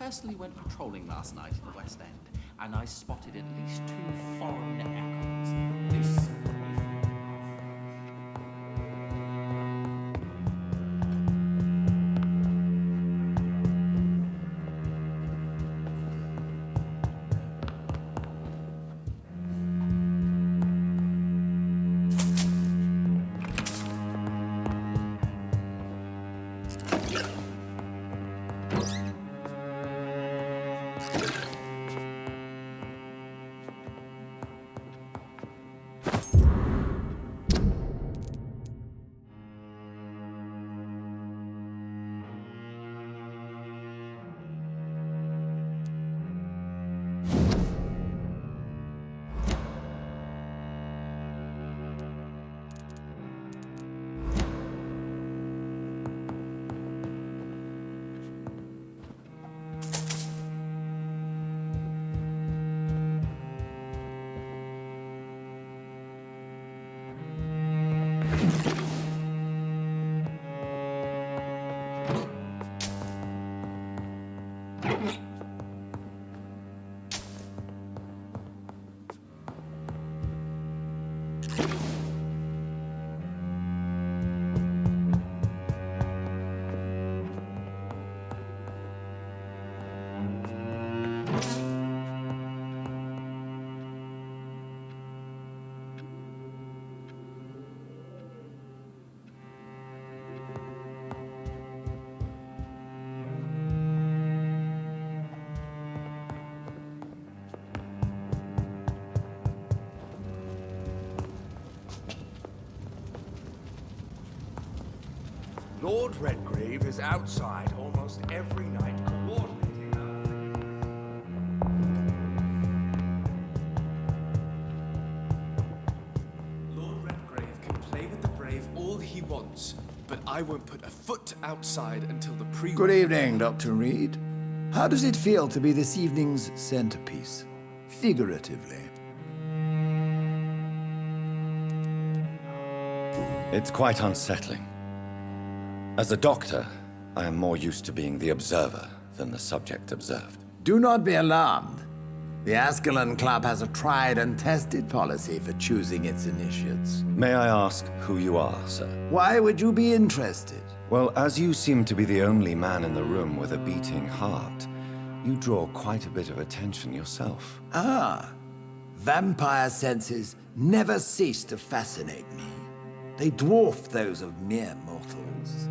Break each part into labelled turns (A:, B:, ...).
A: personally went patrolling last night in the West End, and I spotted at least 2 foreign echoes. This...
B: Lord Redgrave is outside almost every night coordinating.
C: Lord Redgrave can play with the brave all he wants, but I won't put a foot outside until the pre-
D: Good evening, Dr. Reed. How does it feel to be this evening's centerpiece? Figuratively.
E: It's quite unsettling. As a doctor, I am more used to being the observer than the subject observed.
D: Do not be alarmed. The Ascalon Club has a tried and tested policy for choosing its initiates.
E: May I ask who you are, sir?
D: Why would you be interested?
E: Well, as you seem to be the only man in the room with a beating heart, you draw quite a bit of attention yourself.
D: Ah, vampire senses never cease to fascinate me. They dwarf those of mere mortals.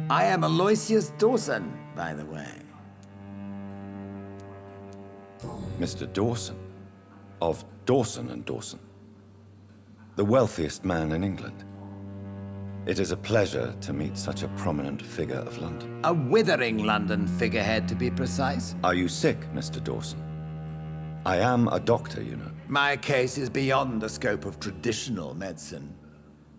D: I am Aloysius Dawson, by the way.
E: Mr. Dawson, of Dawson and Dawson, the wealthiest man in England. It is a pleasure to meet such a prominent figure of London.
D: A withering London figurehead, to be precise.
E: Are you sick, Mr. Dawson? I am a doctor, you know.
D: My case is beyond the scope of traditional medicine.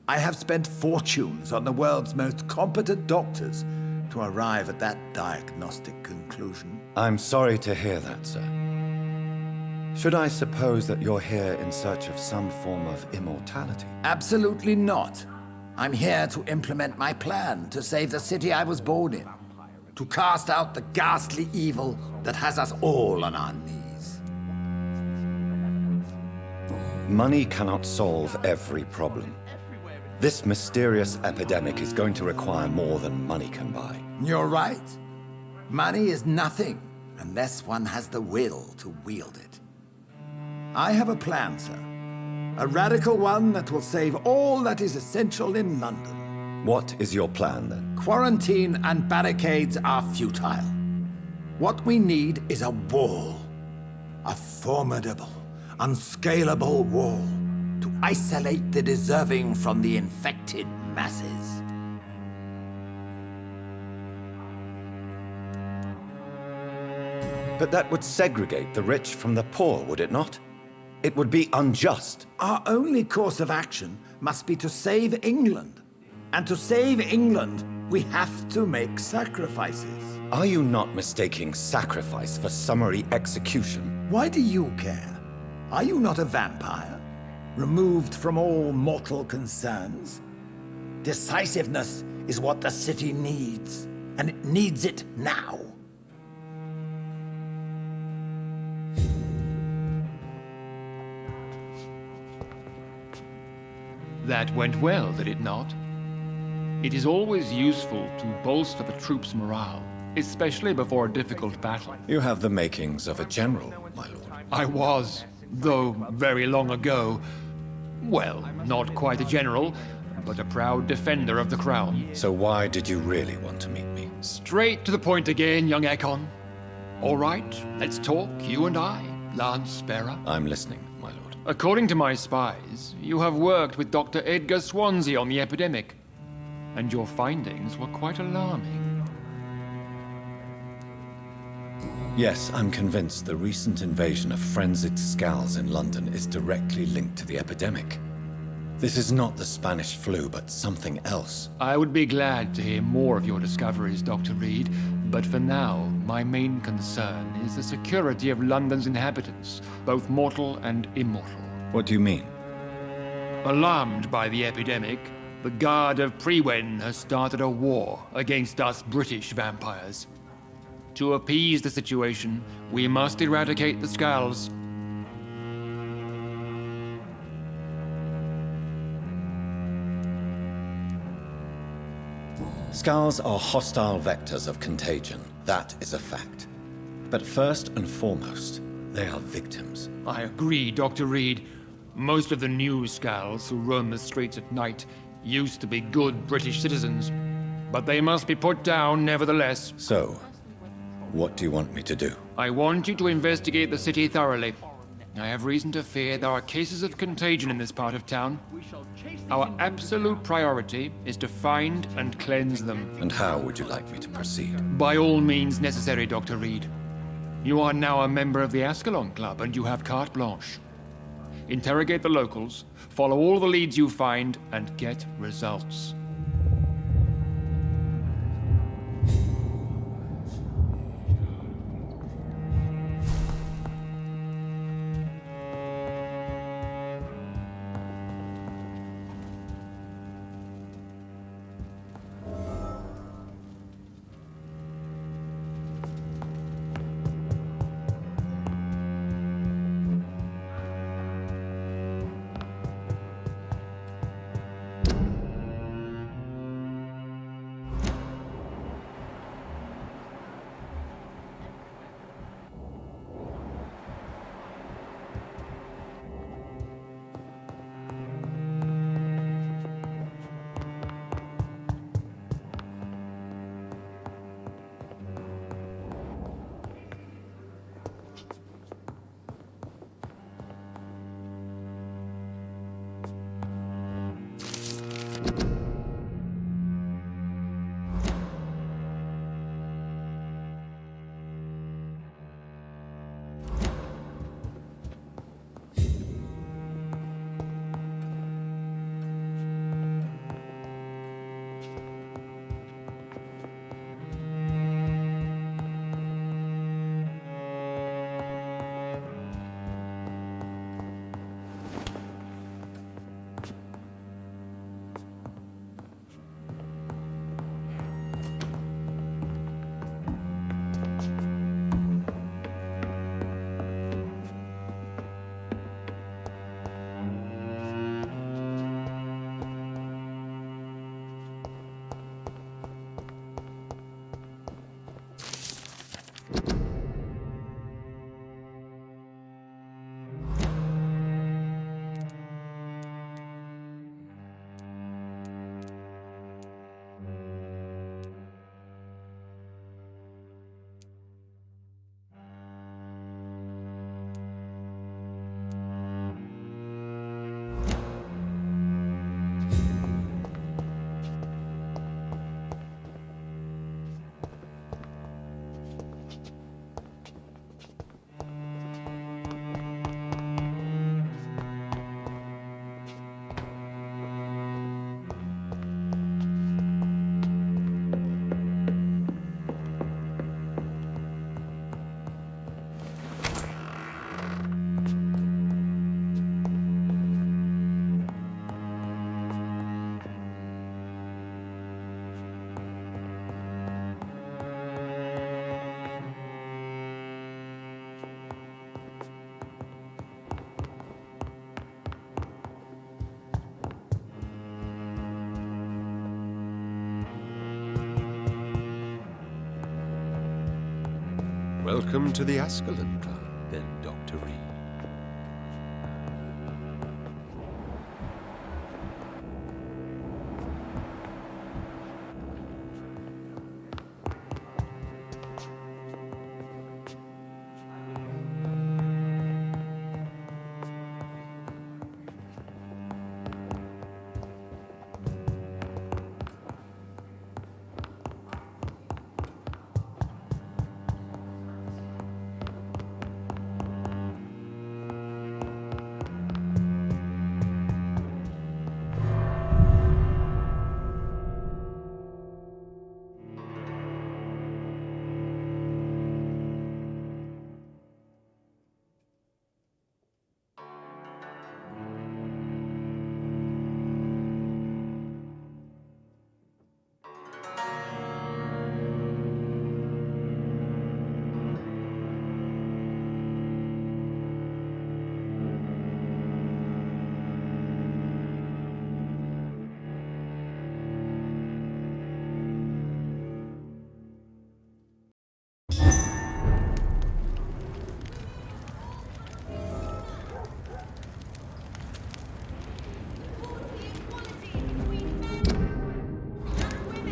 D: I have spent fortunes on the world's most competent doctors to arrive at that diagnostic conclusion.
E: I'm sorry to hear that, sir. Should I suppose that you're here in search of some form of immortality?
D: Absolutely not. I'm here to implement my plan to save the city I was born in, to cast out the ghastly evil that has us all on our knees.
E: Money cannot solve every problem. This mysterious epidemic is going to require more than money can buy.
D: You're right. Money is nothing unless one has the will to wield it. I have a plan, sir. A radical one that will save all that is essential in London.
E: What is your plan, then?
D: Quarantine and barricades are futile. What we need is a wall. A formidable, unscalable wall to isolate the deserving from the infected masses.
E: But that would segregate the rich from the poor, would it not? It would be unjust.
D: Our only course of action must be to save England. And to save England, we have to make sacrifices.
E: Are you not mistaking sacrifice for summary execution?
D: Why do you care? Are you not a vampire? Removed from all mortal concerns? Decisiveness is what the city needs, and it needs it now.
F: That went well, did it not? It is always useful to bolster the troops' morale, especially before a difficult battle.
E: You have the makings of a general, my lord.
F: I was, though very long ago, well, not quite a general, but a proud defender of the crown.
E: So why did you really want to meet me?
F: Straight to the point again, young Ekon. All right, let's talk, you and I, Lance Sparrow.
E: I'm listening, my lord.
F: According to my spies, you have worked with Dr. Edgar Swansea on the epidemic, and your findings were quite alarming.
E: Yes, I'm convinced the recent invasion of frenzied skulls in London is directly linked to the epidemic. This is not the Spanish flu, but something else.
F: I would be glad to hear more of your discoveries, Dr. Reed, but for now, my main concern is the security of London's inhabitants, both mortal and immortal.
E: What do you mean?
F: Alarmed by the epidemic, the Guard of Prewen has started a war against us British vampires. To appease the situation, we must eradicate the skulls.
E: Skulls are hostile vectors of contagion. That is a fact. But first and foremost, they are victims.
F: I agree, Dr. Reed. Most of the new skulls who roam the streets at night used to be good British citizens, but they must be put down nevertheless.
E: So, what do you want me to do?
F: I want you to investigate the city thoroughly. I have reason to fear there are cases of contagion in this part of town. Our absolute priority is to find and cleanse them.
E: And how would you like me to proceed?
F: By all means necessary, Dr. Reed. You are now a member of the Ascalon Club and you have carte blanche. Interrogate the locals, follow all the leads you find, and get results.
G: Welcome to the Ascalon Club, then, Dr. Reed.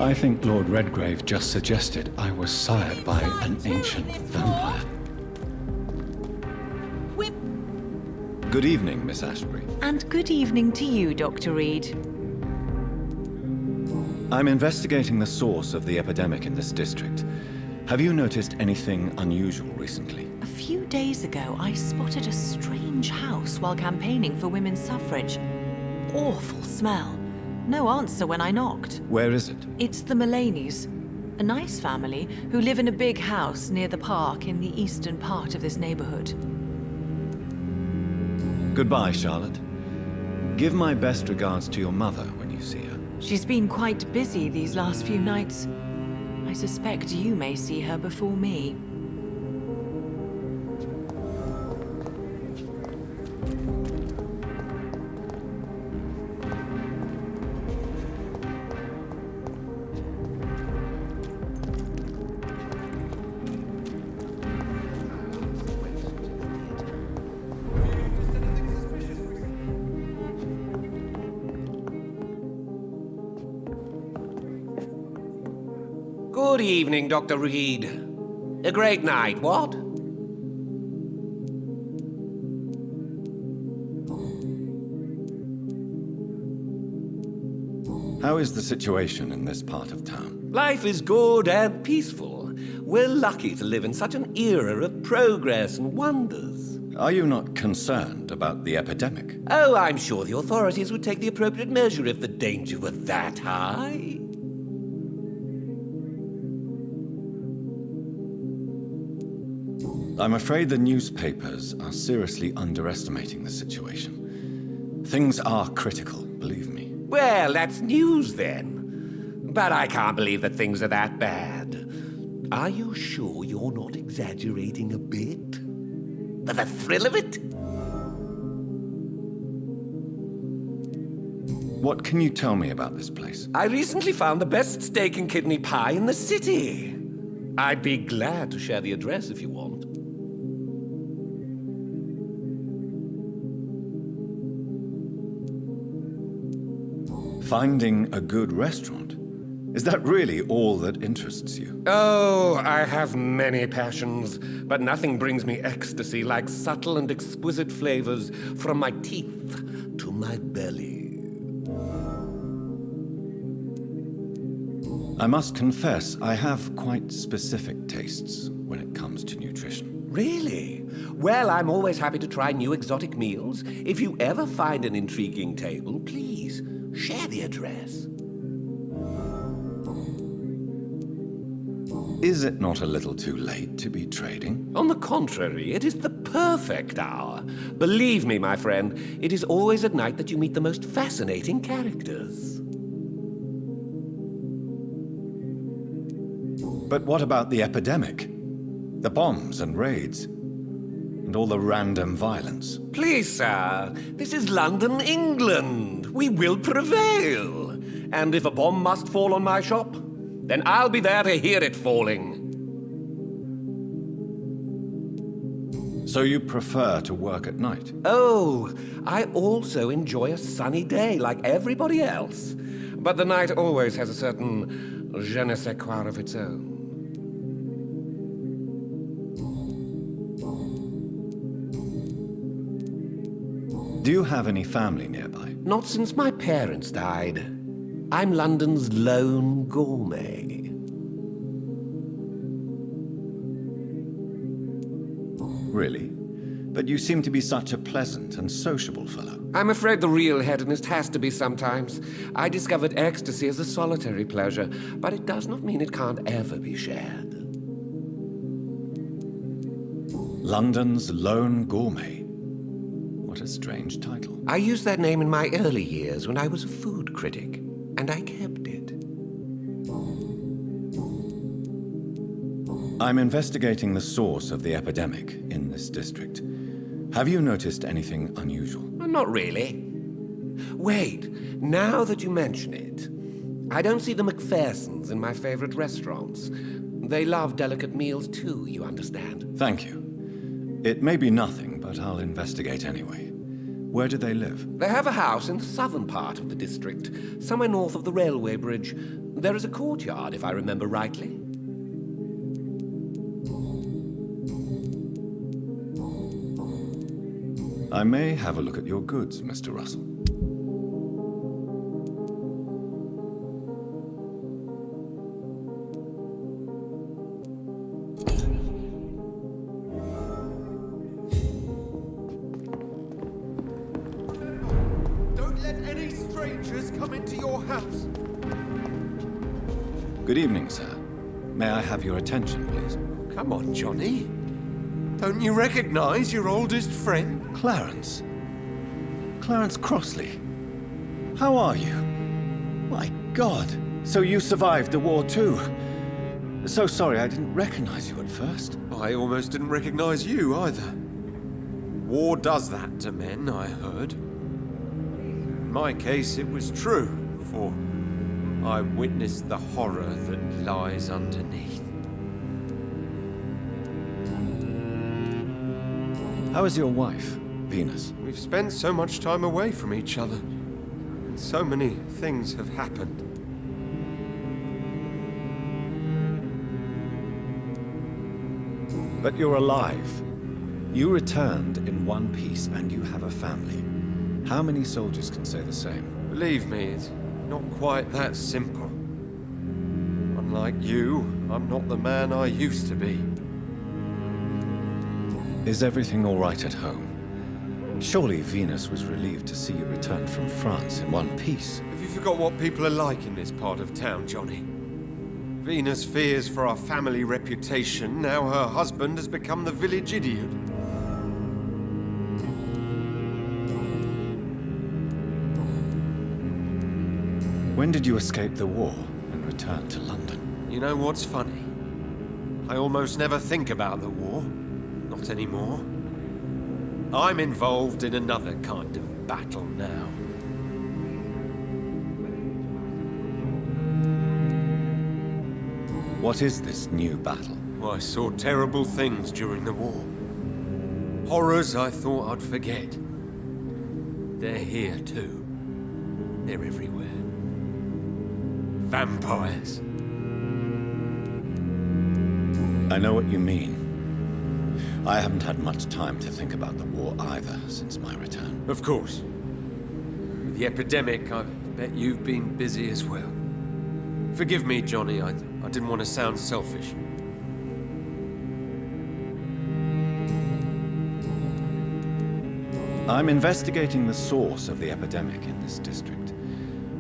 H: I think Lord Redgrave just suggested I was sired by an ancient vampire.
E: Good evening, Miss Ashbury.
I: And good evening to you, Dr. Reed.
E: I'm investigating the source of the epidemic in this district. Have you noticed anything unusual recently?
I: A few days ago, I spotted a strange house while campaigning for women's suffrage. Awful smell. No answer when I knocked.
E: Where is it?
I: It's the Mullaneys, a nice family who live in a big house near the park in the eastern part of this neighborhood.
E: Goodbye, Charlotte. Give my best regards to your mother when you see her.
I: She's been quite busy these last few nights. I suspect you may see her before me.
B: Good evening, Dr. Reed. A great night, what?
E: How is the situation in this part of town?
B: Life is good and peaceful. We're lucky to live in such an era of progress and wonders.
E: Are you not concerned about the epidemic?
B: Oh, I'm sure the authorities would take the appropriate measure if the danger were that high.
E: I'm afraid the newspapers are seriously underestimating the situation. Things are critical, believe me.
B: Well, that's news then. But I can't believe that things are that bad. Are you sure you're not exaggerating a bit? For the thrill of it?
E: What can you tell me about this place?
B: I recently found the best steak and kidney pie in the city. I'd be glad to share the address if you want.
E: Finding a good restaurant? Is that really all that interests you?
B: Oh, I have many passions, but nothing brings me ecstasy like subtle and exquisite flavors from my teeth to my belly.
E: I must confess, I have quite specific tastes when it comes to nutrition.
B: Really? Well, I'm always happy to try new exotic meals. If you ever find an intriguing table, please share the address.
E: Is it not a little too late to be trading?
B: On the contrary, it is the perfect hour. Believe me, my friend, it is always at night that you meet the most fascinating characters.
E: But what about the epidemic? The bombs and raids? And all the random violence?
B: Please, sir, this is London, England. We will prevail. And if a bomb must fall on my shop, then I'll be there to hear it falling.
E: So you prefer to work at night?
B: Oh, I also enjoy a sunny day like everybody else. But the night always has a certain je ne sais quoi of its own.
E: Do you have any family nearby?
B: Not since my parents died. I'm London's lone gourmet.
E: Really? But you seem to be such a pleasant and sociable fellow.
B: I'm afraid the real hedonist has to be sometimes. I discovered ecstasy as a solitary pleasure, but it does not mean it can't ever be shared.
E: London's lone gourmet. What a strange title.
B: I used that name in my early years when I was a food critic, and I kept it.
E: I'm investigating the source of the epidemic in this district. Have you noticed anything unusual?
B: Not really. Wait, now that you mention it, I don't see the McPhersons in my favorite restaurants. They love delicate meals too, you understand.
E: Thank you. It may be nothing, but I'll investigate anyway. Where do they live?
B: They have a house in the southern part of the district, somewhere north of the railway bridge. There is a courtyard, if I remember rightly.
E: I may have a look at your goods, Mr. Russell.
C: Don't let any strangers come into your house.
E: Good evening, sir. May I have your attention, please?
C: Come on, Johnny. Don't you recognize your oldest friend?
E: Clarence. Clarence Crossley. How are you? My God. So you survived the war too. So sorry I didn't recognize you at first.
C: I almost didn't recognize you either. War does that to men, I heard. In my case, it was true, for I witnessed the horror that lies underneath.
E: How is your wife, Venus?
C: We've spent so much time away from each other, and so many things have happened.
E: But you're alive. You returned in one piece and you have a family. How many soldiers can say the same?
C: Believe me, it's not quite that simple. Unlike you, I'm not the man I used to be.
E: Is everything all right at home? Surely Venus was relieved to see you return from France in one piece.
C: Have you forgot what people are like in this part of town, Johnny? Venus fears for our family reputation. Now her husband has become the village idiot.
E: When did you escape the war and return to London?
C: You know what's funny? I almost never think about the war. Not anymore. I'm involved in another kind of battle now.
E: What is this new battle?
C: I saw terrible things during the war. Horrors I thought I'd forget. They're here too. They're everywhere. Vampires.
E: I know what you mean. I haven't had much time to think about the war either since my return.
C: Of course. With the epidemic, I bet you've been busy as well. Forgive me, Johnny, I didn't want to sound selfish.
E: I'm investigating the source of the epidemic in this district.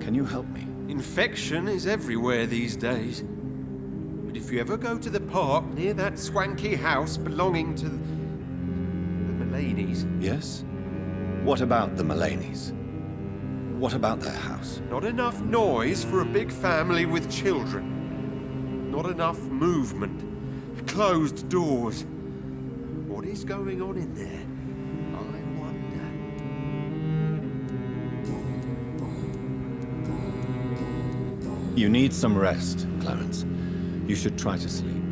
E: Can you help me?
C: Infection is everywhere these days. But if you ever go to the park near that swanky house belonging to the Mullaneys...
E: Yes? What about the Mullaneys? What about their house?
C: Not enough noise for a big family with children. Not enough movement. Closed doors. What is going on in there? I wonder.
E: You need some rest, Clarence. You should try to sleep.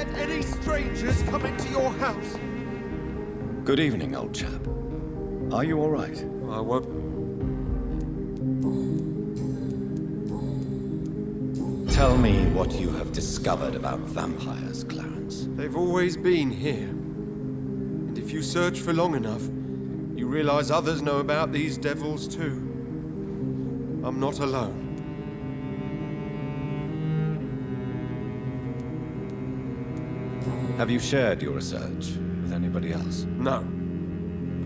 C: let any strangers come into your house.
E: Good evening, old chap. Are you all right?
C: I won't.
E: Tell me what you have discovered about vampires, Clarence.
C: They've always been here. And if you search for long enough, you realize others know about these devils too. I'm not alone.
E: Have you shared your research with anybody else?
C: No.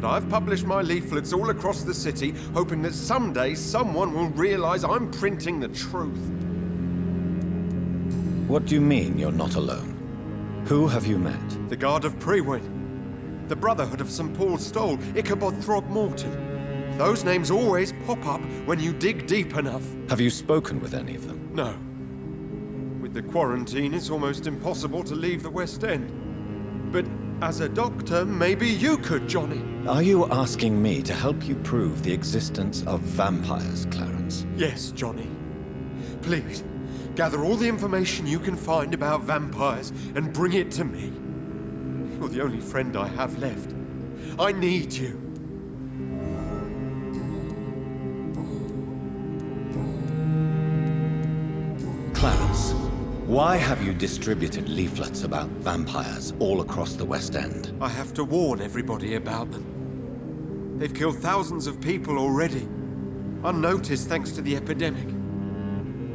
C: But I've published my leaflets all across the city, hoping that someday someone will realize I'm printing the truth.
E: What do you mean you're not alone? Who have you met?
C: The Guard of Prewin, the Brotherhood of St. Paul Stole, Ichabod Throgmorton. Those names always pop up when you dig deep enough.
E: Have you spoken with any of them?
C: No. With the quarantine, it's almost impossible to leave the West End. But as a doctor, maybe you could, Johnny.
E: Are you asking me to help you prove the existence of vampires, Clarence?
C: Yes, Johnny. Please, gather all the information you can find about vampires and bring it to me. You're the only friend I have left. I need you.
E: Clarence, why have you distributed leaflets about vampires all across the West End?
C: I have to warn everybody about them. They've killed thousands of people already, unnoticed thanks to the epidemic.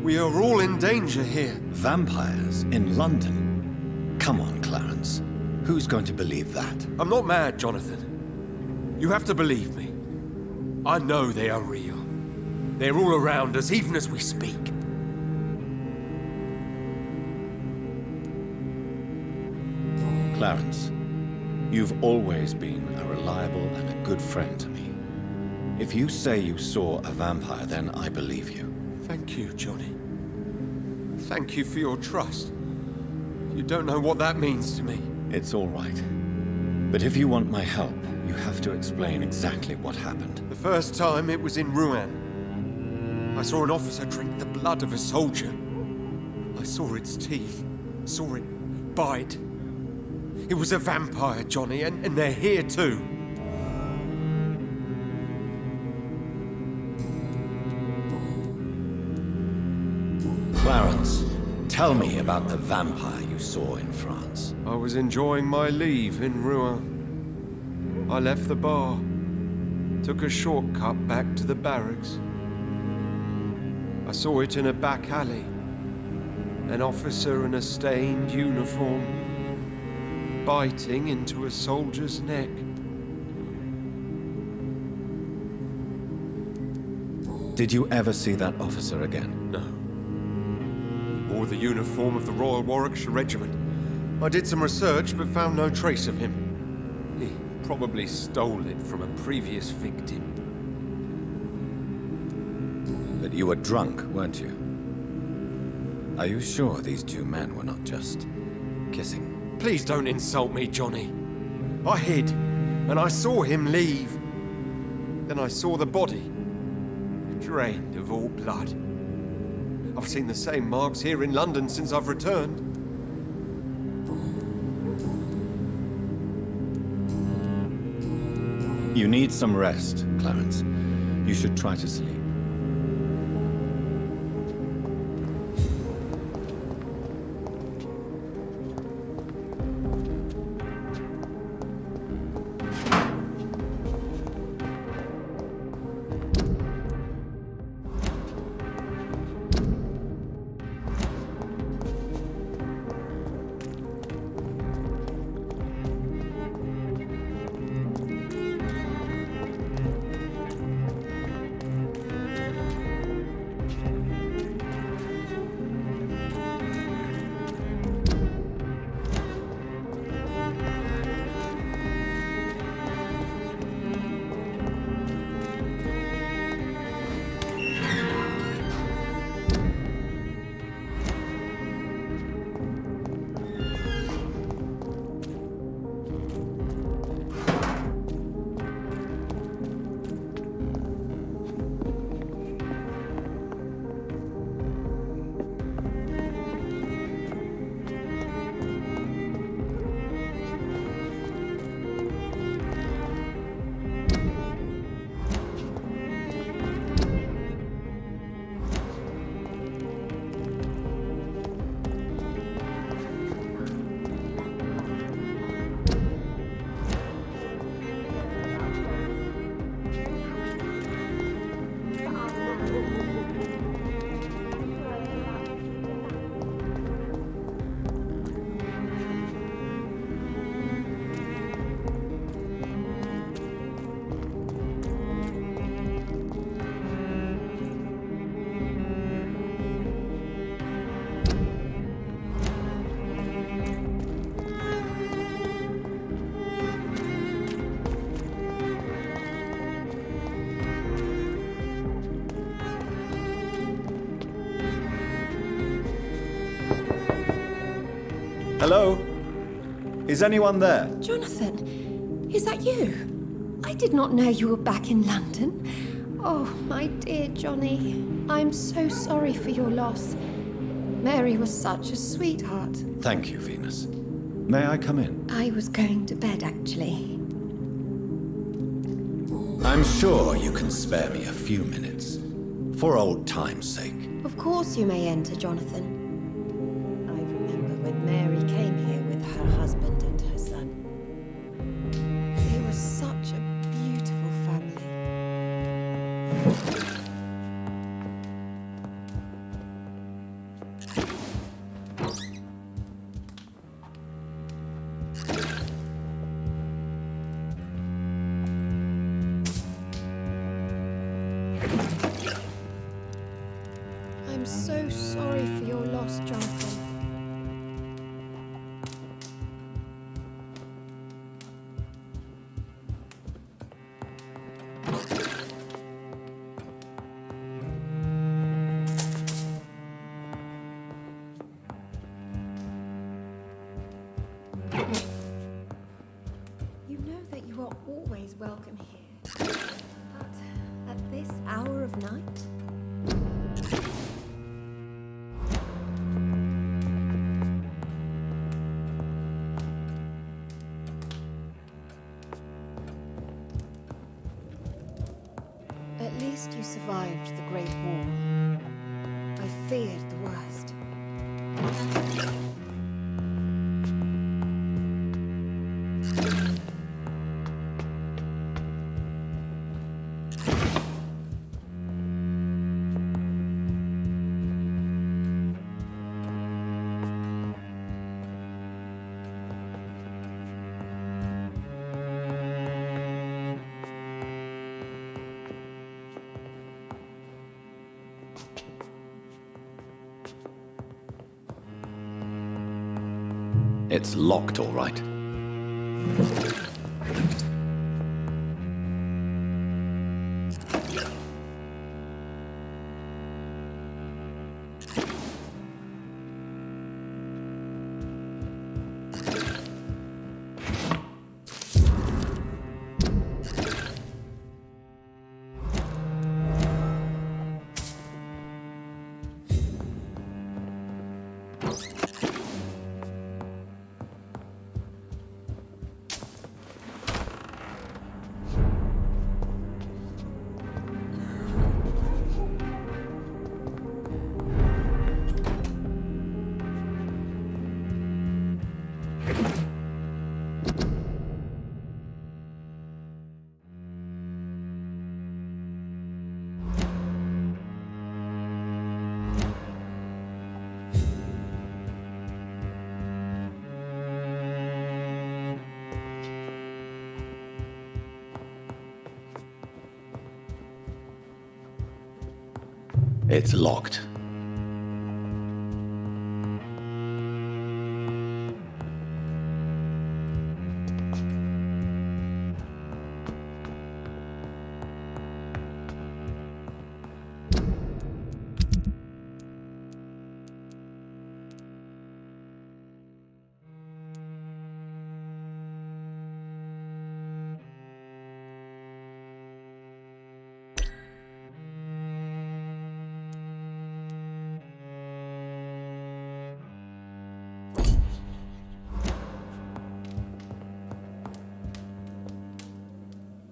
C: We are all in danger here.
E: Vampires in London? Come on, Clarence. Who's going to believe that?
C: I'm not mad, Jonathan. You have to believe me. I know they are real. They're all around us, even as we speak.
E: Clarence, you've always been a reliable and a good friend to me. If you say you saw a vampire, then I believe you.
C: Thank you, Johnny. Thank you for your trust. You don't know what that means to me.
E: It's all right. But if you want my help, you have to explain exactly what happened.
C: The first time it was in Rouen. I saw an officer drink the blood of a soldier. I saw its teeth, saw it bite. It was a vampire, Johnny, and they're here too.
E: Clarence, tell me about the vampire you saw in France.
C: I was enjoying my leave in Rouen. I left the bar, took a shortcut back to the barracks. I saw it in a back alley. An officer in a stained uniform, biting into a soldier's neck.
E: Did you ever see that officer again?
C: No. He wore the uniform of the Royal Warwickshire Regiment. I did some research, but found no trace of him. He probably stole it from a previous victim.
E: But you were drunk, weren't you? Are you sure these two men were not just kissing?
C: Please don't insult me, Johnny. I hid, and I saw him leave. Then I saw the body, drained of all blood. I've seen the same marks here in London since I've returned.
E: You need some rest, Clarence. You should try to sleep. Hello? Is anyone there?
J: Jonathan, is that you? I did not know you were back in London. Oh, my dear Johnny, I'm so sorry for your loss. Mary was such a sweetheart.
E: Thank you, Venus. May I come in?
J: I was going to bed, actually.
E: I'm sure you can spare me a few minutes. For old time's sake.
J: Of course you may enter, Jonathan. I remember when Mary came here with her husband and her son. They were such a beautiful family. I'm so sorry for your loss, Jonathan. You know that you are always welcome here. But at this hour of night? At least you survived the Great War. I feared the worst.
E: It's locked, all right. It's locked.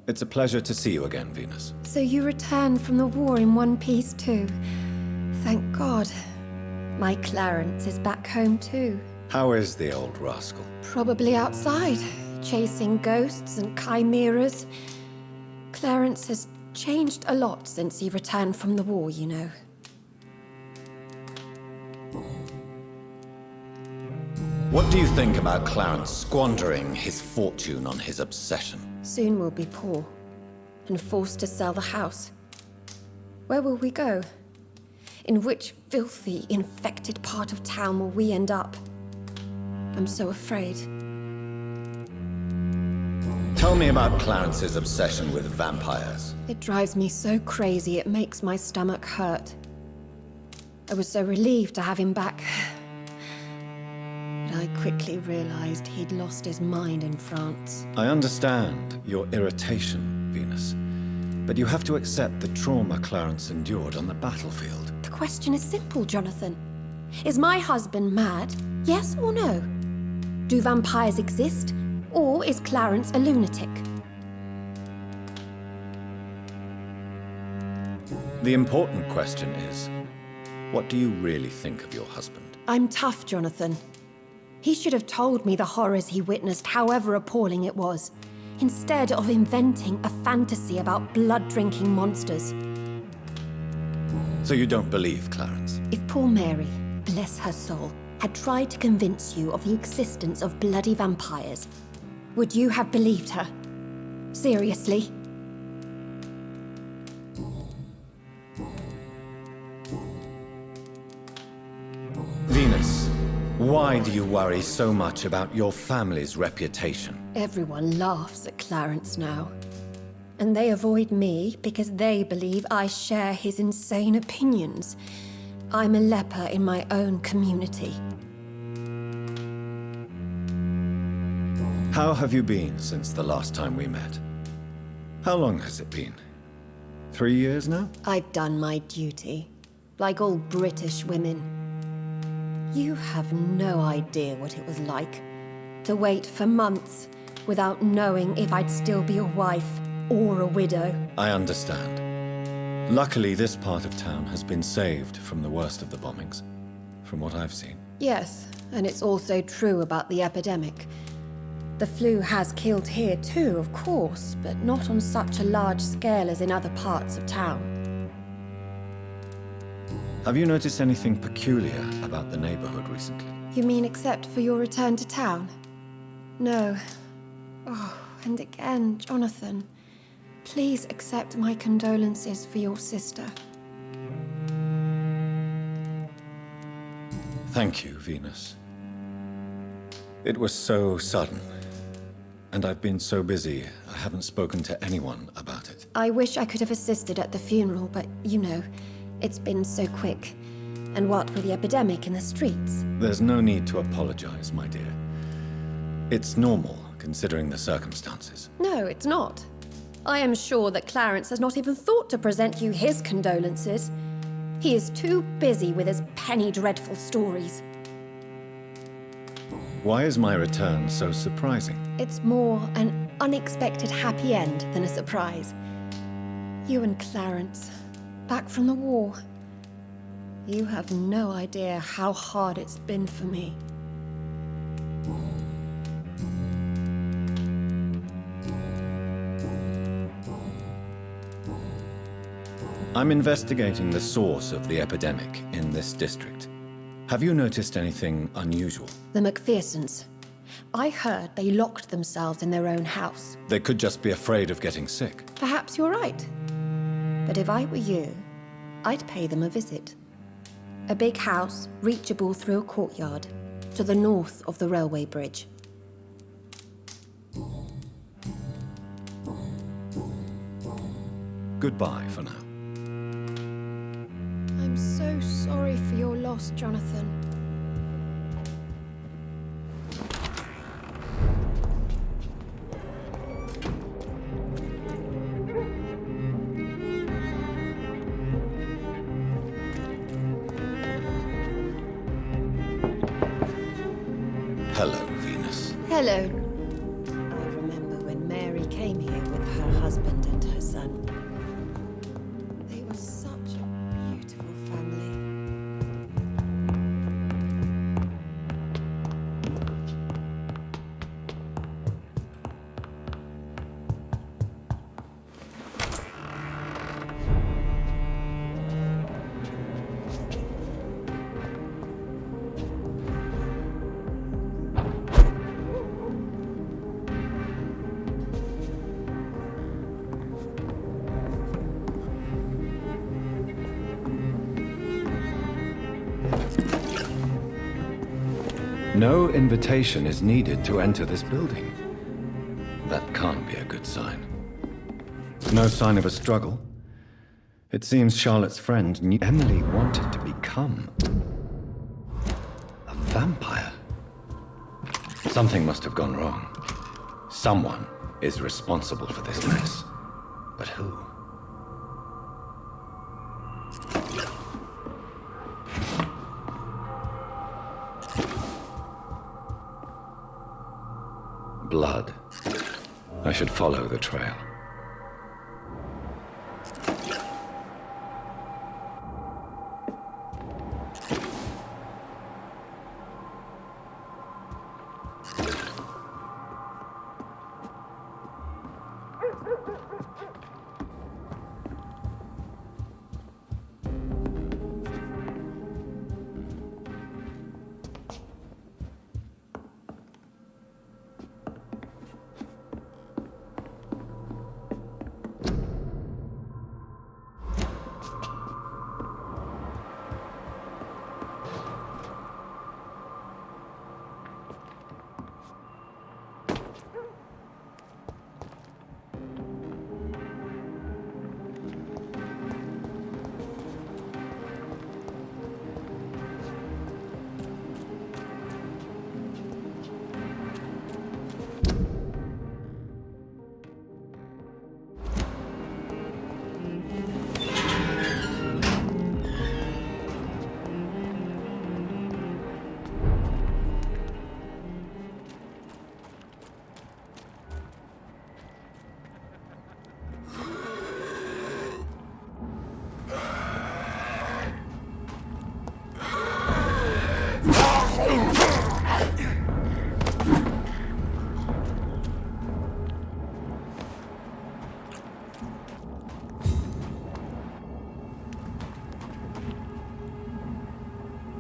E: It's a pleasure to see you again, Venus.
J: So you returned from the war in one piece too. Thank God. My Clarence is back home too.
E: How is the old rascal?
J: Probably outside, chasing ghosts and chimeras. Clarence has changed a lot since he returned from the war, you know.
E: What do you think about Clarence squandering his fortune on his obsession?
J: Soon we'll be poor, and forced to sell the house. Where will we go? In which filthy, infected part of town will we end up? I'm so afraid.
E: Tell me about Clarence's obsession with vampires.
J: It drives me so crazy it makes my stomach hurt. I was so relieved to have him back. But I quickly realized he'd lost his mind in France.
E: I understand your irritation, Venus. But you have to accept the trauma Clarence endured on the battlefield.
J: The question is simple, Jonathan. Is my husband mad? Yes or no? Do vampires exist? Or is Clarence a lunatic?
E: The important question is, what do you really think of your husband?
J: I'm tough, Jonathan. He should have told me the horrors he witnessed, however appalling it was, instead of inventing a fantasy about blood-drinking monsters.
E: So you don't believe Clarence?
J: If poor Mary, bless her soul, had tried to convince you of the existence of bloody vampires, would you have believed her? Seriously?
E: Venus, why do you worry so much about your family's reputation?
J: Everyone laughs at Clarence now. And they avoid me because they believe I share his insane opinions. I'm a leper in my own community.
E: How have you been since the last time we met? How long has it been? 3 years now?
J: I've done my duty, like all British women. You have no idea what it was like to wait for months without knowing if I'd still be a wife or a widow.
E: I understand. Luckily, this part of town has been saved from the worst of the bombings, from what I've seen.
J: Yes, and it's also true about the epidemic. The flu has killed here too, of course, but not on such a large scale as in other parts of town.
E: Have you noticed anything peculiar about the neighborhood recently?
J: You mean except for your return to town? No. Oh, and again, Jonathan, please accept my condolences for your sister.
E: Thank you, Venus. It was so sudden, and I've been so busy, I haven't spoken to anyone about it.
J: I wish I could have assisted at the funeral, but you know, it's been so quick. And what with the epidemic in the streets?
E: There's no need to apologize, my dear. It's normal, considering the circumstances.
J: No, it's not. I am sure that Clarence has not even thought to present you his condolences. He is too busy with his penny dreadful stories.
E: Why is my return so surprising?
J: It's more an unexpected happy end than a surprise. You and Clarence, back from the war. You have no idea how hard it's been for me.
E: I'm investigating the source of the epidemic in this district. Have you noticed anything unusual?
J: The McPhersons. I heard they locked themselves in their own house.
E: They could just be afraid of getting sick.
J: Perhaps you're right. But if I were you, I'd pay them a visit. A big house, reachable through a courtyard, to the north of the railway bridge.
E: Goodbye for now.
J: I'm so sorry for your loss, Jonathan.
E: Hello, Venus.
J: Hello. I remember when Mary came here with her husband and her son. They were such a beautiful family.
E: No invitation is needed to enter this building. That can't be a good sign. No sign of a struggle. It seems Charlotte's friend knew Emily wanted to become a vampire. Something must have gone wrong. Someone is responsible for this mess. But who? Blood. I should follow the trail.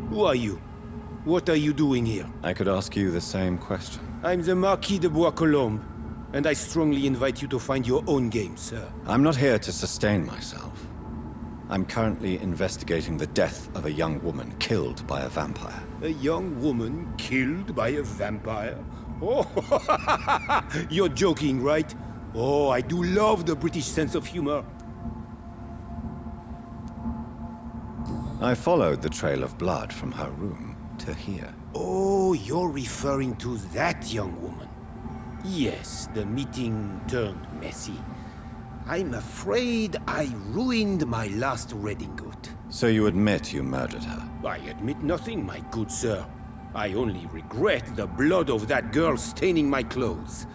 K: Who are you? What are you doing here?
E: I could ask you the same question.
K: I'm the Marquis de Bois-Colombes, and I strongly invite you to find your own game, sir.
E: I'm not here to sustain myself. I'm currently investigating the death of a young woman killed by a vampire.
K: A young woman killed by a vampire? Oh, you're joking, right? Oh, I do love the British sense of humor.
E: I followed the trail of blood from her room to here.
K: Oh, you're referring to that young woman. Yes, the meeting turned messy. I'm afraid I ruined my last redingote.
E: So you admit you murdered her?
K: I admit nothing, my good sir. I only regret the blood of that girl staining my clothes.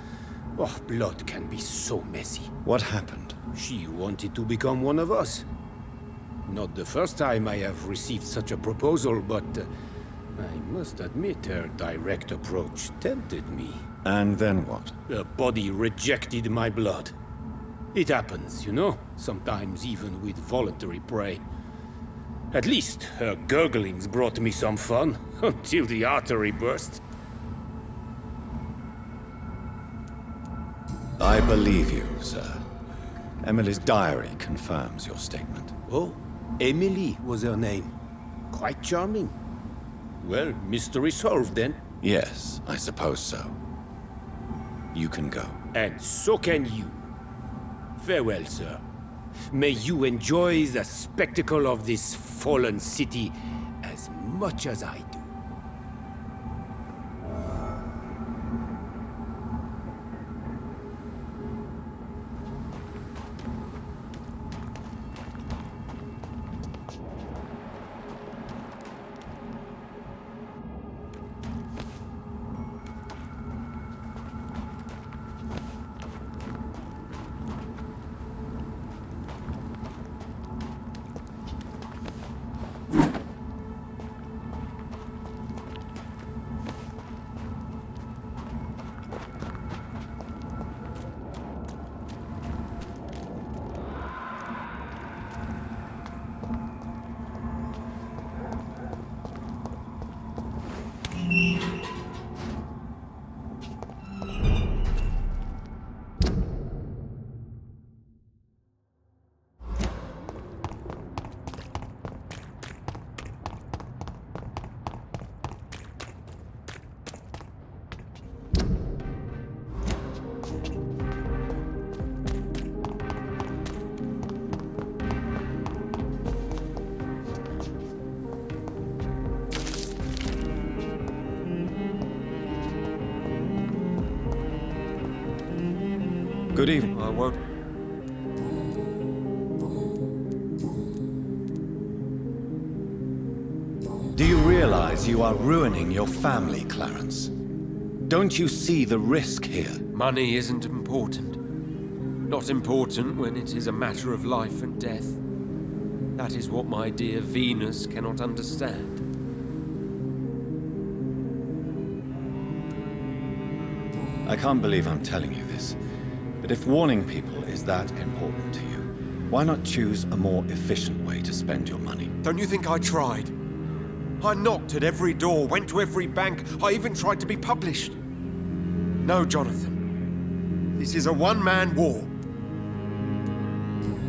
K: Oh, blood can be so messy.
E: What happened?
K: She wanted to become one of us. Not the first time I have received such a proposal, but I must admit her direct approach tempted me.
E: And then what?
K: Her body rejected my blood. It happens, you know, sometimes even with voluntary prey. At least her gurglings brought me some fun, until the artery burst.
E: I believe you, sir. Emily's diary confirms your statement.
K: Oh, Emily was her name. Quite charming. Well, mystery solved then.
E: Yes, I suppose so. You can go.
K: And so can you. Farewell, sir. May you enjoy the spectacle of this fallen city as much as I do.
E: Good evening.
C: I won't.
E: Do you realize you are ruining your family, Clarence? Don't you see the risk here?
C: Money isn't important. Not important when it is a matter of life and death. That is what my dear Venus cannot understand.
E: I can't believe I'm telling you this, but if warning people is that important to you, why not choose a more efficient way to spend your money?
C: Don't you think I tried? I knocked at every door, went to every bank, I even tried to be published. No, Jonathan. This is a one-man war.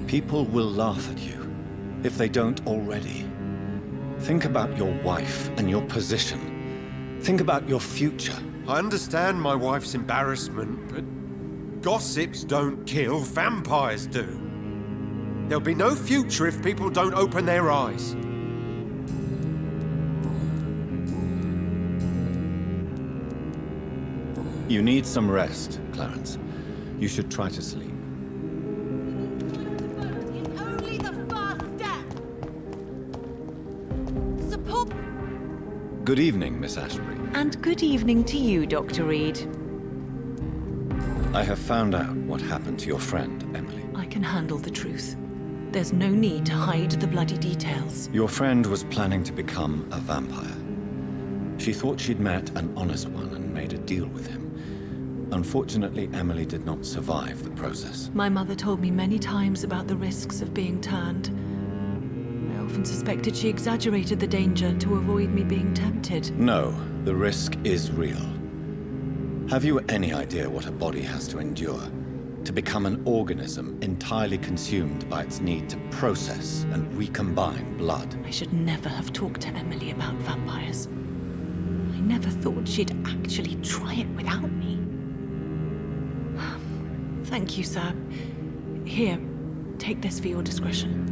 E: People will laugh at you, if they don't already. Think about your wife and your position. Think about your future.
C: I understand my wife's embarrassment, but gossips don't kill, vampires do. There'll be no future if people don't open their eyes.
E: You need some rest, Clarence. You should try to sleep.
I: It's only the first step. Support.
E: Good evening, Miss Ashbury.
I: And good evening to you, Dr. Reid.
E: I have found out what happened to your friend, Emily.
I: I can handle the truth. There's no need to hide the bloody details.
E: Your friend was planning to become a vampire. She thought she'd met an honest one and made a deal with him. Unfortunately, Emily did not survive the process.
I: My mother told me many times about the risks of being turned. I often suspected she exaggerated the danger to avoid me being tempted.
E: No, the risk is real. Have you any idea what a body has to endure? To become an organism entirely consumed by its need to process and recombine blood.
I: I should never have talked to Emily about vampires. I never thought she'd actually try it without me. Thank you, sir. Here, take this for your discretion.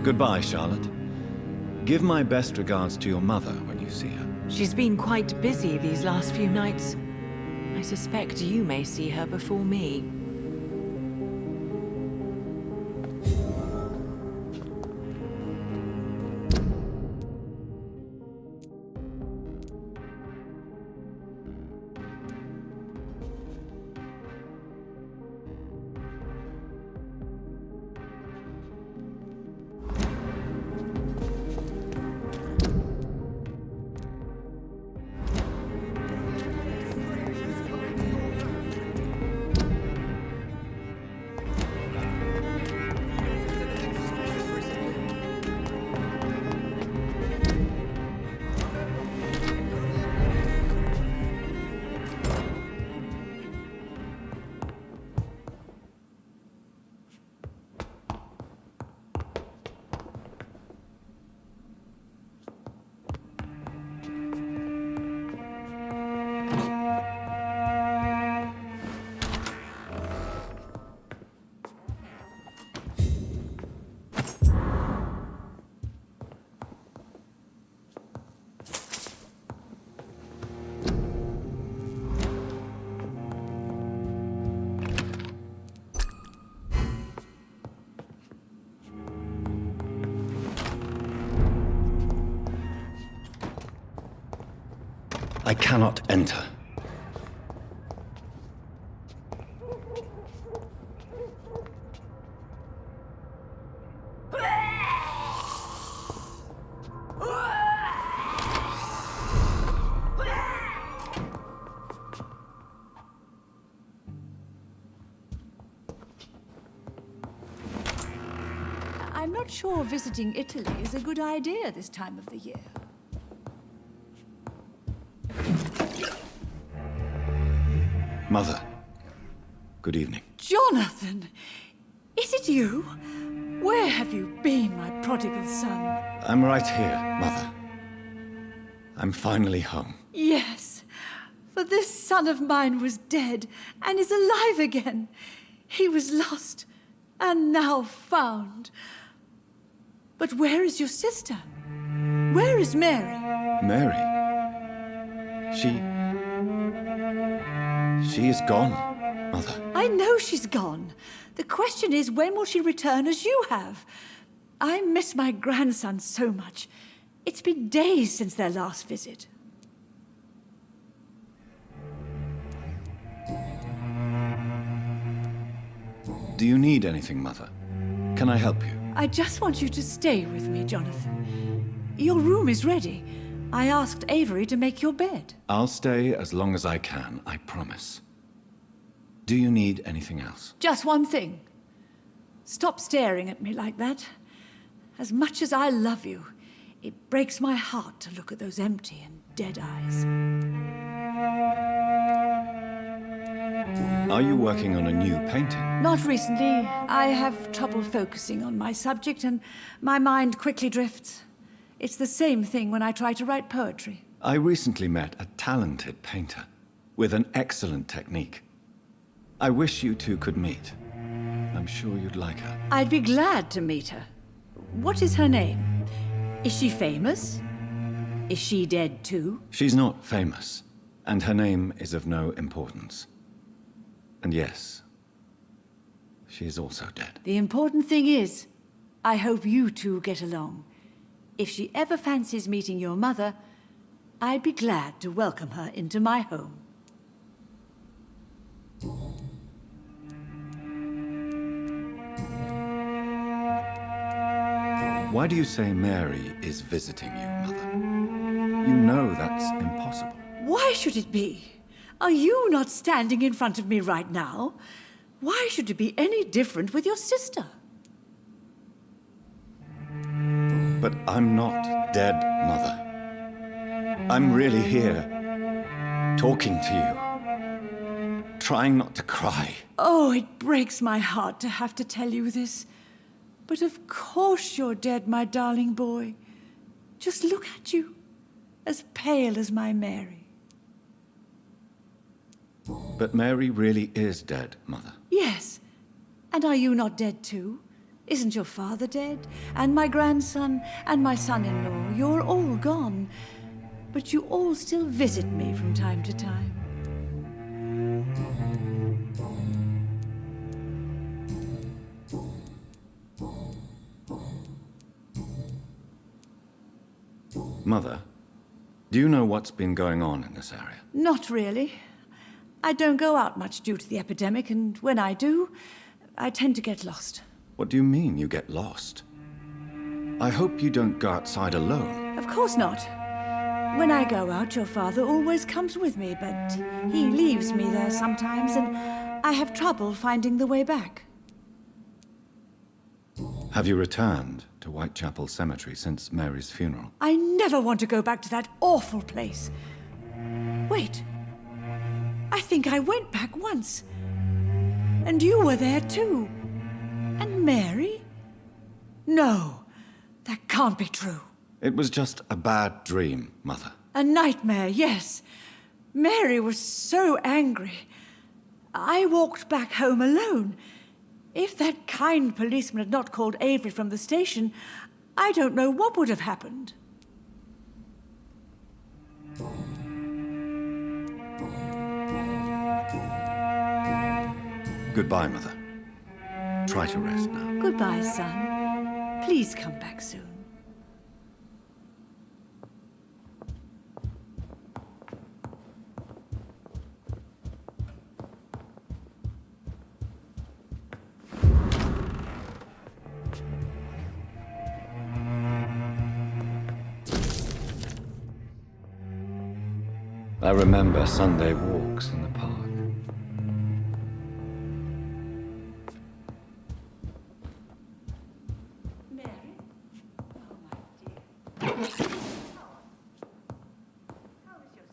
E: Goodbye, Charlotte. Give my best regards to your mother when you see her.
I: She's been quite busy these last few nights. I suspect you may see her before me.
E: I cannot enter.
L: I'm not sure visiting Italy is a good idea this time of the year.
E: Mother, good evening.
L: Jonathan! Is it you? Where have you been, my prodigal son?
E: I'm right here, Mother. I'm finally home.
L: Yes, for this son of mine was dead and is alive again. He was lost and now found. But where is your sister? Where is Mary?
E: Mary? She is gone, Mother.
L: I know she's gone. The question is, when will she return as you have? I miss my grandson so much. It's been days since their last visit.
E: Do you need anything, Mother? Can I help you?
L: I just want you to stay with me, Jonathan. Your room is ready. I asked Avery to make your bed.
E: I'll stay as long as I can, I promise. Do you need anything else?
L: Just one thing. Stop staring at me like that. As much as I love you, it breaks my heart to look at those empty and dead eyes.
E: Are you working on a new painting?
L: Not recently. I have trouble focusing on my subject, and my mind quickly drifts. It's the same thing when I try to write poetry.
E: I recently met a talented painter with an excellent technique. I wish you two could meet. I'm sure you'd like her.
L: I'd be glad to meet her. What is her name? Is she famous? Is she dead too?
E: She's not famous, and her name is of no importance. And yes, she is also dead.
L: The important thing is, I hope you two get along. If she ever fancies meeting your mother, I'd be glad to welcome her into my home.
E: Why do you say Mary is visiting you, Mother? You know that's impossible.
L: Why should it be? Are you not standing in front of me right now? Why should it be any different with your sister?
E: But I'm not dead, Mother. I'm really here, talking to you, trying not to cry.
L: Oh, it breaks my heart to have to tell you this. But of course you're dead, my darling boy. Just look at you, as pale as my Mary.
E: But Mary really is dead, Mother.
L: Yes. And are you not dead too? Isn't your father dead? And my grandson? And my son-in-law? You're all gone. But you all still visit me from time to time.
E: Mother, do you know what's been going on in this area?
L: Not really. I don't go out much due to the epidemic, and when I do, I tend to get lost.
E: What do you mean you get lost? I hope you don't go outside alone.
L: Of course not. When I go out, your father always comes with me, but he leaves me there sometimes, and I have trouble finding the way back.
E: Have you returned to Whitechapel Cemetery since Mary's funeral?
L: I never want to go back to that awful place. Wait. I think I went back once. And you were there too. And Mary? No, that can't be true.
E: It was just a bad dream, Mother.
L: A nightmare, yes. Mary was so angry. I walked back home alone. If that kind policeman had not called Avery from the station, I don't know what would have happened.
E: Goodbye, Mother. Try to rest now.
L: Goodbye, son. Please come back soon.
E: I remember Sunday walks in the park.
L: Mary? Oh, my dear. How is your...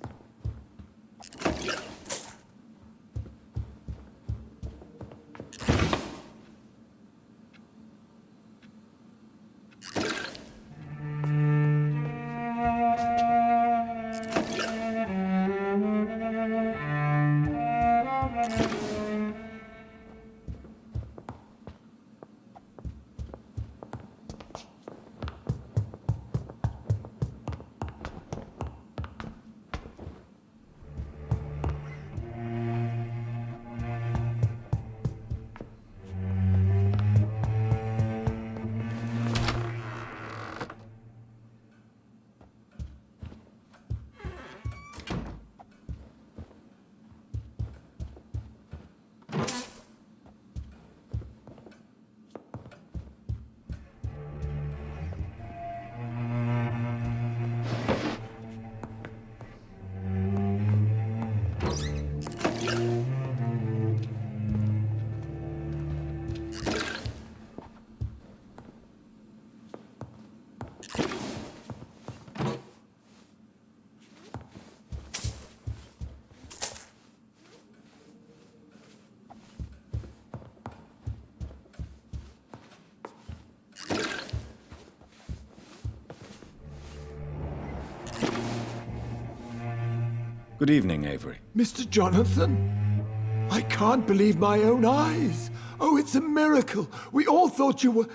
E: Good evening, Avery.
D: Mr. Jonathan? I can't believe my own eyes. Oh, it's a miracle. We all thought you were...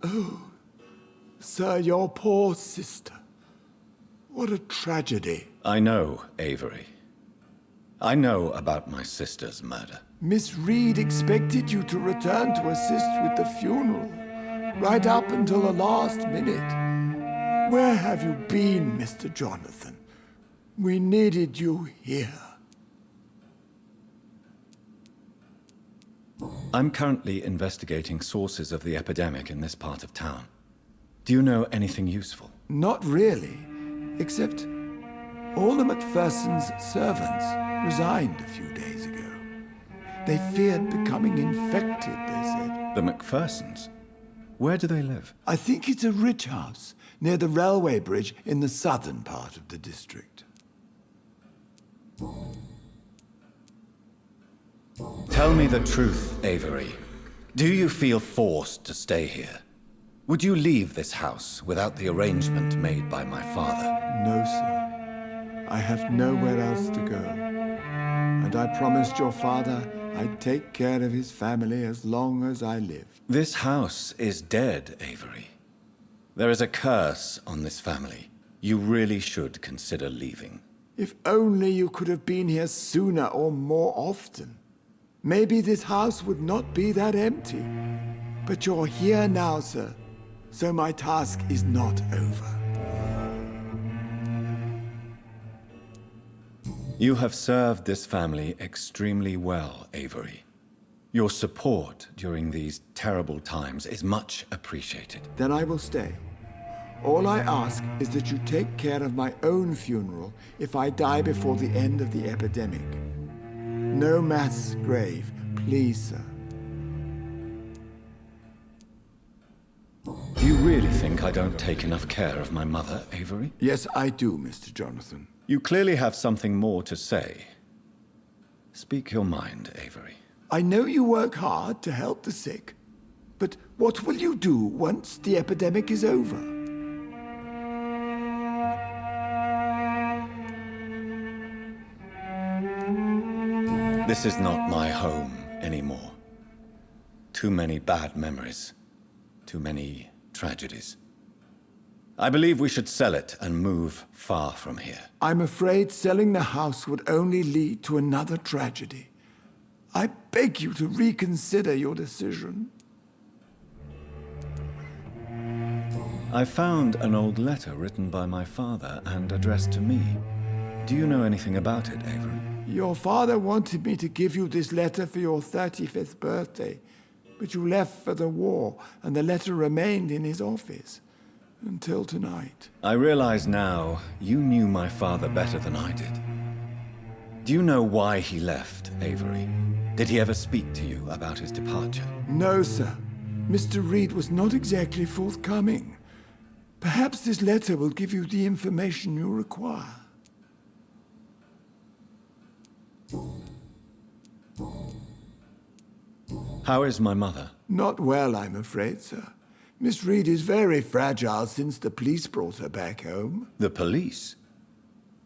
D: Oh, sir, your poor sister. What a tragedy.
E: I know, Avery. I know about my sister's murder.
D: Miss Reed expected you to return to assist with the funeral, right up until the last minute. Where have you been, Mr. Jonathan? We needed you here.
E: I'm currently investigating sources of the epidemic in this part of town. Do you know anything useful?
D: Not really, except all the MacPherson's servants resigned a few days ago. They feared becoming infected, they said.
E: The MacPhersons? Where do they live?
D: I think it's a rich house near the railway bridge in the southern part of the district.
E: Tell me the truth, Avery. Do you feel forced to stay here? Would you leave this house without the arrangement made by my father?
D: No, sir. I have nowhere else to go. And I promised your father I'd take care of his family as long as I lived.
E: This house is dead, Avery. There is a curse on this family. You really should consider leaving.
D: If only you could have been here sooner or more often. Maybe this house would not be that empty. But you're here now, sir, so my task is not over.
E: You have served this family extremely well, Avery. Your support during these terrible times is much appreciated.
D: Then I will stay. All I ask is that you take care of my own funeral if I die before the end of the epidemic. No mass grave, please, sir.
E: Do you really think I don't take enough care of my mother, Avery?
D: Yes, I do, Mr. Jonathan.
E: You clearly have something more to say. Speak your mind, Avery.
D: I know you work hard to help the sick, but what will you do once the epidemic is over?
E: This is not my home anymore. Too many bad memories. Too many tragedies. I believe we should sell it and move far from here.
D: I'm afraid selling the house would only lead to another tragedy. I beg you to reconsider your decision.
E: I found an old letter written by my father and addressed to me. Do you know anything about it, Avery?
D: Your father wanted me to give you this letter for your 35th birthday, but you left for the war, and the letter remained in his office. Until tonight.
E: I realize now you knew my father better than I did. Do you know why he left, Avery? Did he ever speak to you about his departure?
D: No, sir. Mr. Reid was not exactly forthcoming. Perhaps this letter will give you the information you require.
E: How is my mother?
D: Not well, I'm afraid, sir. Miss Reed is very fragile since the police brought her back home.
E: The police?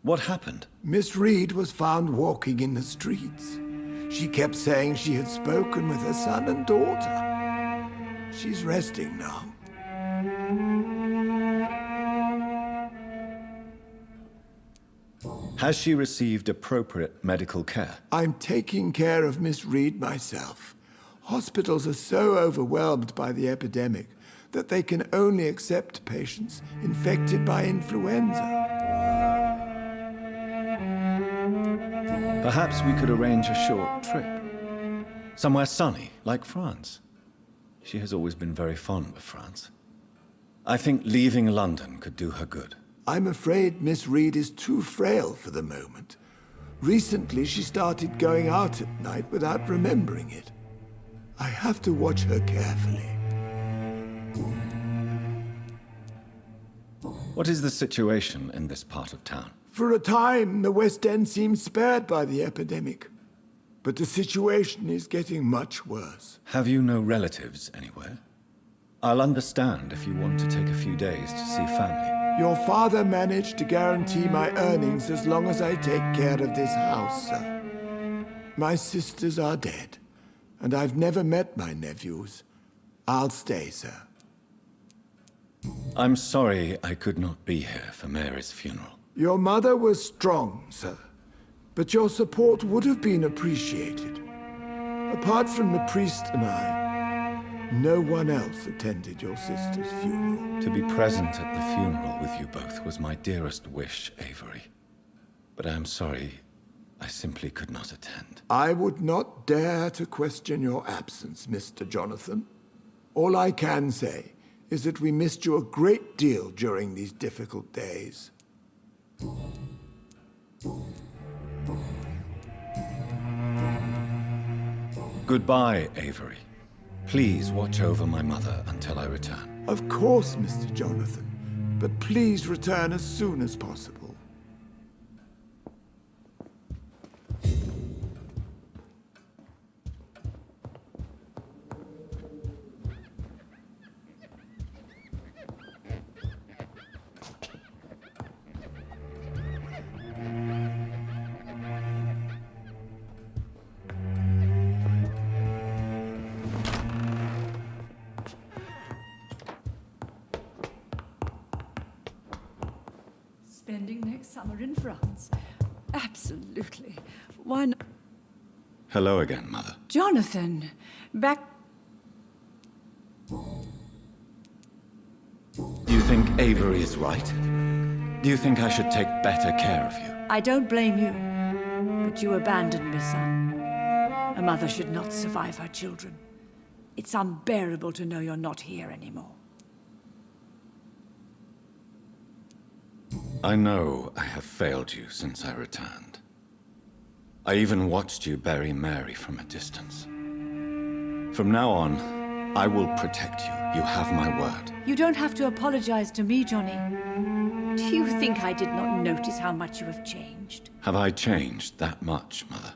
E: What happened?
D: Miss Reed was found walking in the streets. She kept saying she had spoken with her son and daughter. She's resting now.
E: Has she received appropriate medical care?
D: I'm taking care of Miss Reed myself. Hospitals are so overwhelmed by the epidemic that they can only accept patients infected by influenza.
E: Perhaps we could arrange a short trip. Somewhere sunny, like France. She has always been very fond of France. I think leaving London could do her good.
D: I'm afraid Miss Reed is too frail for the moment. Recently, she started going out at night without remembering it. I have to watch her carefully.
E: What is the situation in this part of town?
D: For a time, the West End seemed spared by the epidemic. But the situation is getting much worse.
E: Have you no relatives anywhere? I'll understand if you want to take a few days to see family.
D: Your father managed to guarantee my earnings as long as I take care of this house, sir. My sisters are dead, and I've never met my nephews. I'll stay, sir.
E: I'm sorry I could not be here for Mary's funeral.
D: Your mother was strong, sir, but your support would have been appreciated. Apart from the priest and I, no one else attended your sister's funeral.
E: To be present at the funeral with you both was my dearest wish, Avery. But I am sorry, I simply could not attend.
D: I would not dare to question your absence, Mr. Jonathan. All I can say is that we missed you a great deal during these difficult days.
E: Goodbye, Avery. Please watch over my mother until I return.
D: Of course, Mr. Jonathan. But please return as soon as possible.
L: Spending next summer in France. Absolutely. Why not?
E: Hello again, Mother.
L: Jonathan, back...
E: Do you think Avery is right? Do you think I should take better care of you?
L: I don't blame you, but you abandoned me, son. A mother should not survive her children. It's unbearable to know you're not here anymore.
E: I know I have failed you since I returned. I even watched you bury Mary from a distance. From now on, I will protect you. You have my word.
L: You don't have to apologize to me, Johnny. Do you think I did not notice how much you have changed?
E: Have I changed that much, Mother?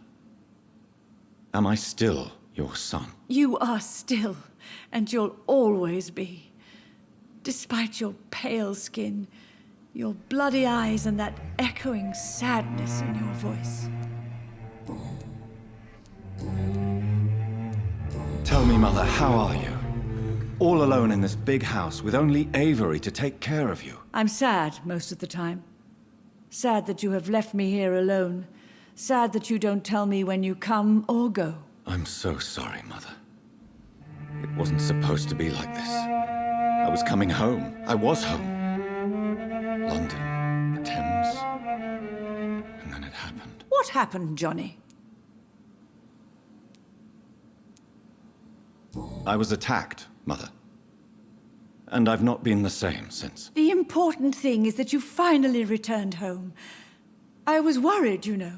E: Am I still your son?
L: You are still, and you'll always be. Despite your pale skin, your bloody eyes, and that echoing sadness in your voice.
E: Tell me, Mother, how are you? All alone in this big house with only Avery to take care of you.
L: I'm sad most of the time. Sad that you have left me here alone. Sad that you don't tell me when you come or go.
E: I'm so sorry, Mother. It wasn't supposed to be like this. I was coming home. I was home. London, the Thames, and then it happened.
L: What happened, Johnny?
E: I was attacked, Mother. And I've not been the same since.
L: The important thing is that you finally returned home. I was worried, you know.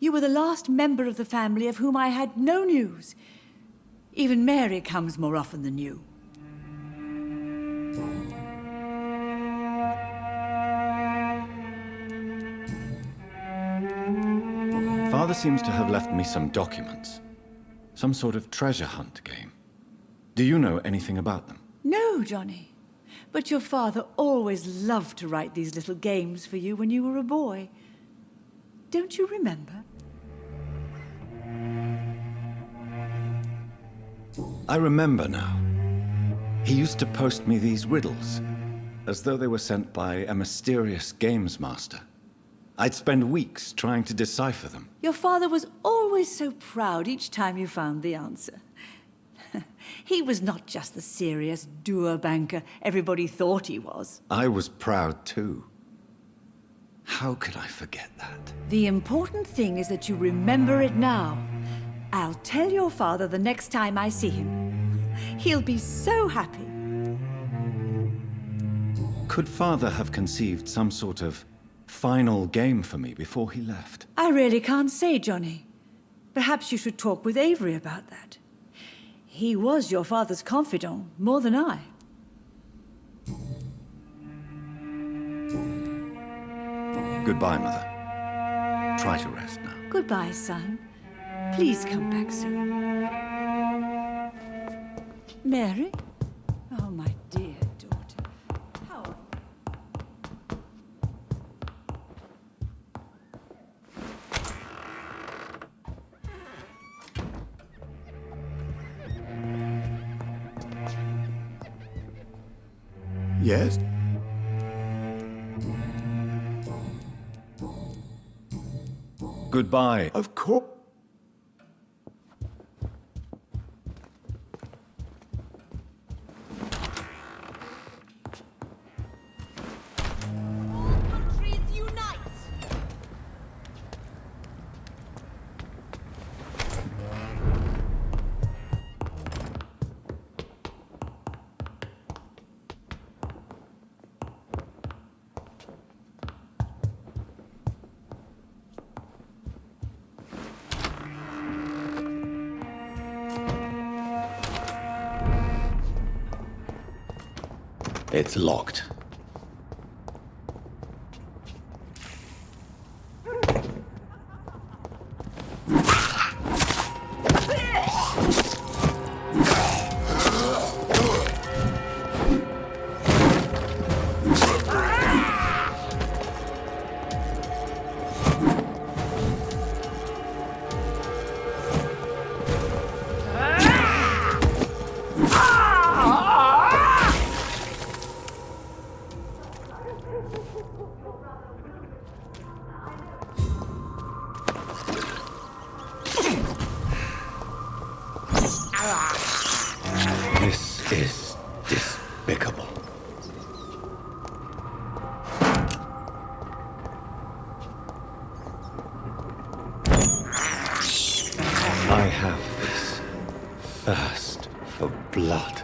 L: You were the last member of the family of whom I had no news. Even Mary comes more often than you.
E: Father seems to have left me some documents. Some sort of treasure hunt game. Do you know anything about them?
L: No, Johnny. But your father always loved to write these little games for you when you were a boy. Don't you remember?
E: I remember now. He used to post me these riddles, as though they were sent by a mysterious games master. I'd spend weeks trying to decipher them.
L: Your father was always so proud each time you found the answer. He was not just the serious doer banker everybody thought he was.
E: I was proud too. How could I forget that?
L: The important thing is that you remember it now. I'll tell your father the next time I see him. He'll be so happy.
E: Could Father have conceived some sort of
H: final game for me before he left?
L: I really can't say, Johnny. Perhaps you should talk with Avery about that. He was your father's confidant, more than I.
E: Goodbye, Mother. Try to rest now.
L: Goodbye, son. Please come back soon. Mary? Oh, my dear daughter. How are
D: you? Yes?
E: Goodbye.
D: Of course.
E: It's locked. This is despicable. I have this thirst for blood.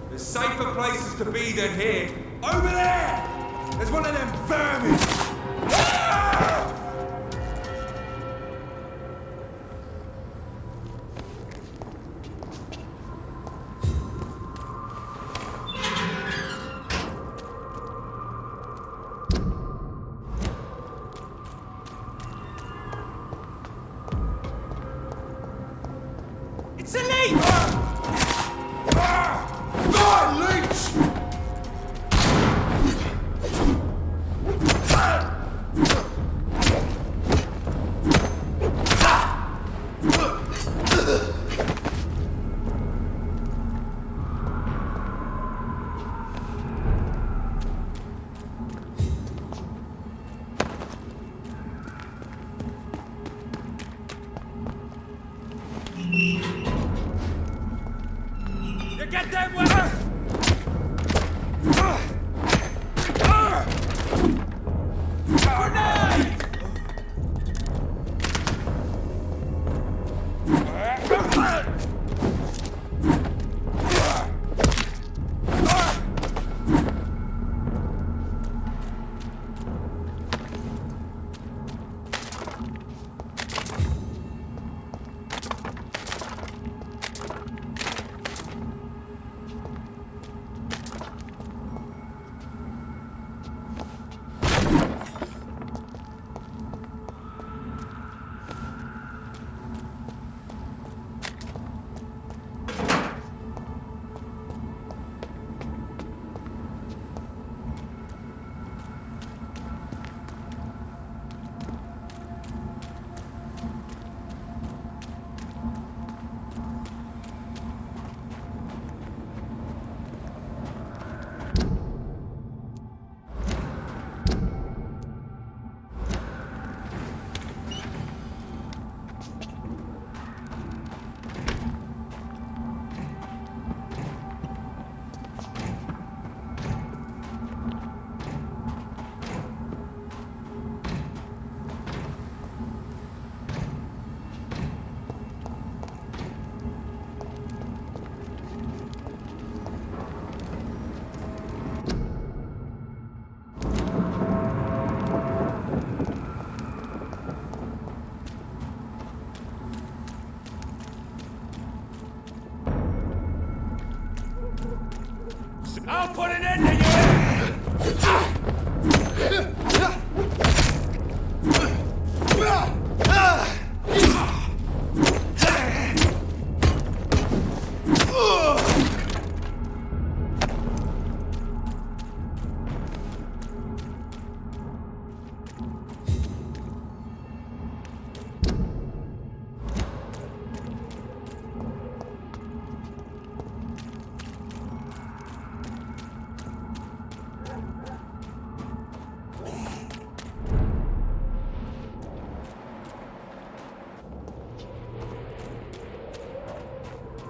M: There's safer places to be than here. Over there! There's one of them vermin! It's a leech! God, leech!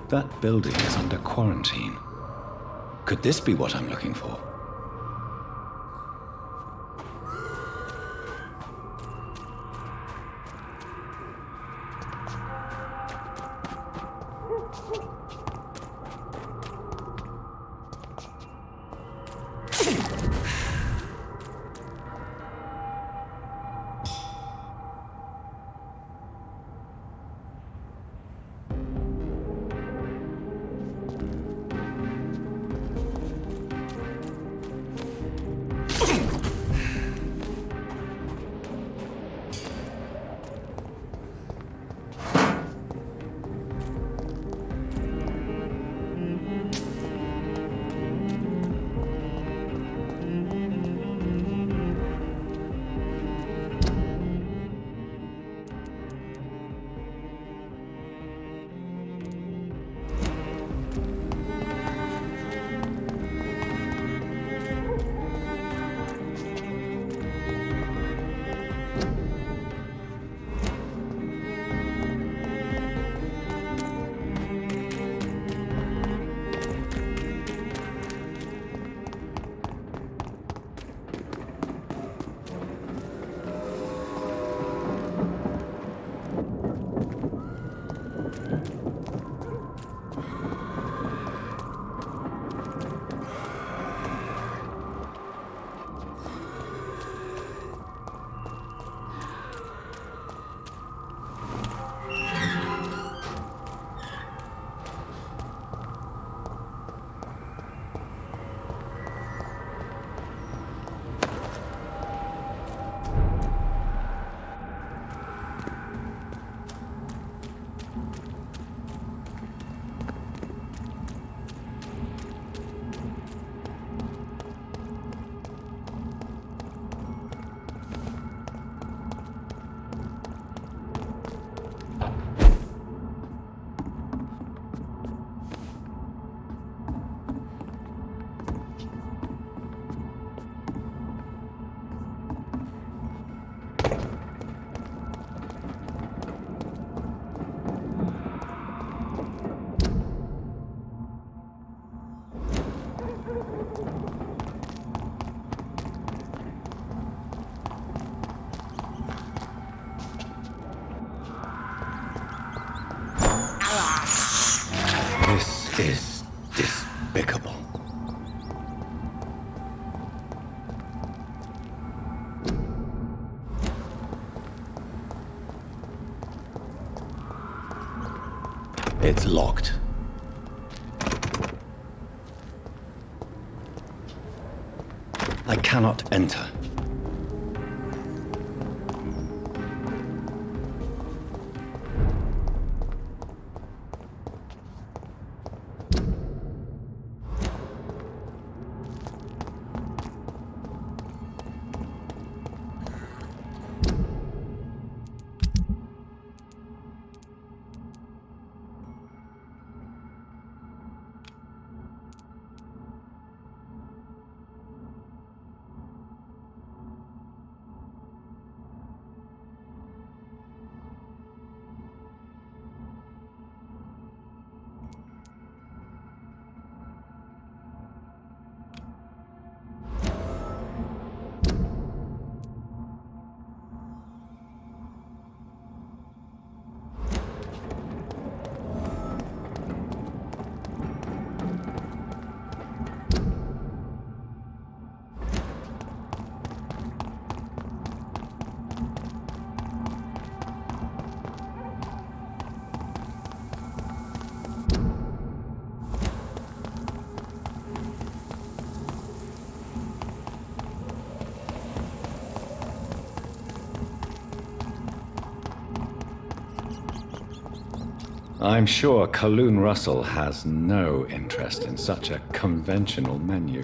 H: That building is under quarantine. Could this be what I'm looking for? This is despicable. It's locked. I cannot enter. I'm sure Kaloon Russell has no interest in such a conventional menu.